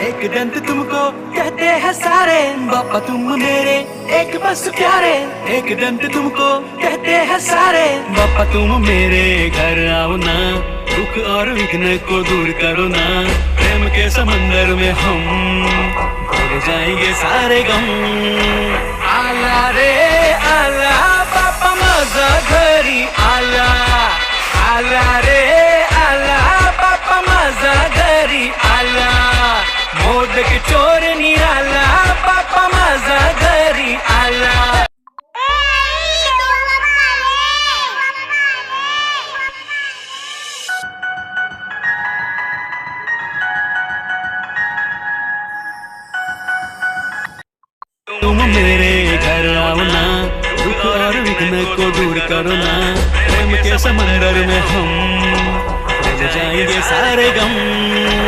एक दंत तुमको कहते हैं सारे, बापा तुम मेरे एक बस प्यारे। एक दंत तुमको कहते हैं सारे, बापा तुम मेरे घर आओ ना, दुख और विघ्न को दूर करो ना। प्रेम के समंदर में हम भूल जाएंगे सारे गम। आला रे आला बापा माझा घरी आला, आला रे आला बापा माझा घरी आला। मोदक चोर निराला बापा माझा घरी आला। तुम मेरे घर आओ ना, दुख और विघ्न को दूर करो ना। प्रेम के समंदर में हम भूल जाएंगे सारे गम।